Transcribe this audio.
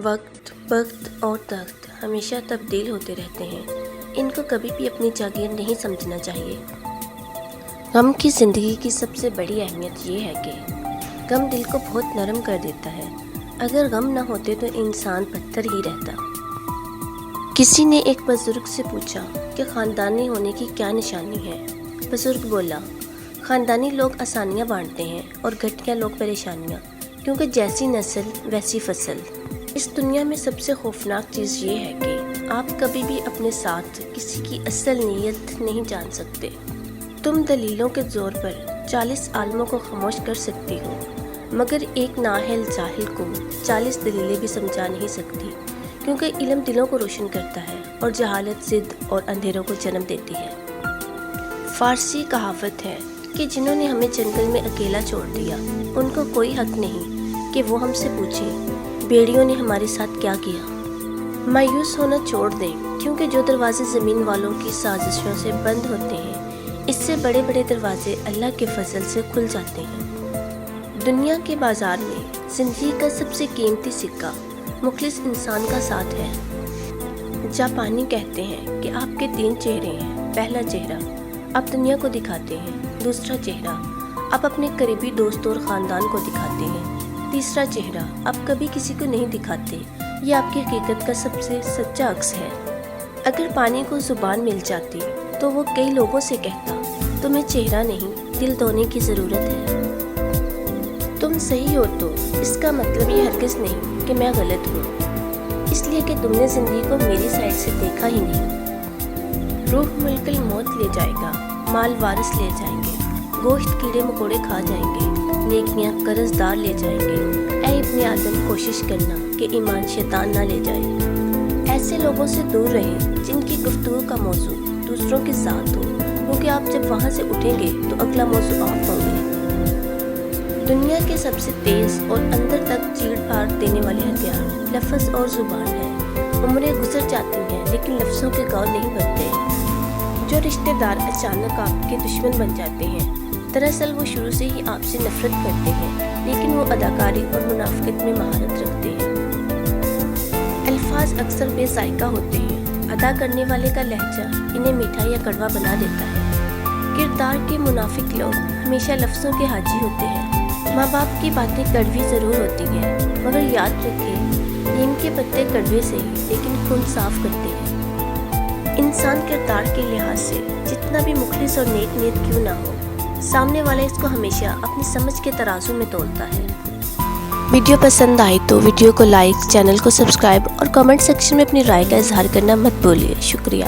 वक्त और तख्त हमेशा तब्दील होते रहते हैं। इनको कभी भी अपनी जागीर नहीं समझना चाहिए। गम की ज़िंदगी की सबसे बड़ी अहमियत ये है कि गम दिल को बहुत नरम कर देता है। अगर गम न होते तो इंसान पत्थर ही रहता। किसी ने एक बुजुर्ग से पूछा कि ख़ानदानी होने की क्या निशानी है। बुजुर्ग बोला, ख़ानदानी लोग आसानियाँ बांटते हैं और घटिया लोग परेशानियाँ, क्योंकि जैसी नस्ल वैसी फसल। इस दुनिया में सबसे खौफनाक चीज़ ये है कि आप कभी भी अपने साथ किसी की असल नीयत नहीं जान सकते। तुम दलीलों के ज़ोर पर 40 आलमों को खामोश कर सकती हो, मगर एक नाअहल जाहिल को 40 दलीलें भी समझा नहीं सकती, क्योंकि इल्म दिलों को रोशन करता है और जहालत ज़िद और अंधेरों को जन्म देती है। फ़ारसी कहावत है कि जिन्होंने हमें जंगल में अकेला छोड़ दिया, उनको कोई हक नहीं कि वो हमसे पूछें भेड़ियों ने हमारे साथ क्या किया। मायूस होना छोड़ दें, क्योंकि जो दरवाजे ज़मीन वालों की साजिशों से बंद होते हैं, इससे बड़े बड़े दरवाजे अल्लाह के फजल से खुल जाते हैं। दुनिया के बाज़ार में ज़िंदगी का सबसे कीमती सिक्का मुखलिस इंसान का साथ है। जापानी कहते हैं कि आपके 3 चेहरे हैं। पहला चेहरा आप दुनिया को दिखाते हैं, दूसरा चेहरा आप अपने करीबी दोस्तों और ख़ानदान को दिखाते हैं, तीसरा चेहरा आप कभी किसी को नहीं दिखाते। ये आपकी हकीकत का सबसे सच्चा अक्स है। अगर पानी को ज़ुबान मिल जाती तो वो कई लोगों से कहता, तुम्हें चेहरा नहीं दिल धोने की ज़रूरत है। तुम सही हो तो इसका मतलब ये हरगिज़ नहीं कि मैं गलत हूँ, इसलिए कि तुमने ज़िंदगी को मेरी साइड से देखा ही नहीं। रूह मुल्कल मौत ले जाएगा, माल वारिस ले जाएंगे, गोश्त कीड़े मकोड़े खा जाएंगे, नेकियां कर्जदार ले जाएंगे। ऐ इब्ने आदम कोशिश करना कि ईमान शैतान ना ले जाए। ऐसे लोगों से दूर रहें जिनकी गुफ्तगू का मौजू दूसरों की ज़ात हो, क्योंकि आप जब वहाँ से उठेंगे तो अगला मौजू आप होंगे। दुनिया के सबसे तेज़ और अंदर तक चीड़ फाड़ देने वाले हथियार लफ्ज़ और ज़ुबान है। उम्रें गुजर जाती हैं लेकिन लफ्ज़ों के गौर नहीं बनते। जो रिश्तेदार अचानक आपके दुश्मन बन जाते हैं, दरअसल वो शुरू से ही आपसे नफरत करते हैं, लेकिन वो अदाकारी और मुनाफिकत में महारत रखते हैं। अल्फाज अक्सर बेज़ायका होते हैं, अदा करने वाले का लहजा इन्हें मीठा या कड़वा बना देता है। किरदार के मुनाफिक लोग हमेशा लफ्ज़ों के हाजी होते हैं। माँ बाप की बातें कड़वी ज़रूर होती हैं, मगर याद रखें नीम के पत्ते कड़वे से ही लेकिन खून साफ करते हैं। इंसान किरदार के लिहाज से जितना भी मुखलिस और नेक नीयत क्यों ना हो, सामने वाला इसको हमेशा अपनी समझ के तराजू में तोलता है। वीडियो पसंद आए तो वीडियो को लाइक, चैनल को सब्सक्राइब और कमेंट सेक्शन में अपनी राय का इजहार करना मत भूलिए। शुक्रिया।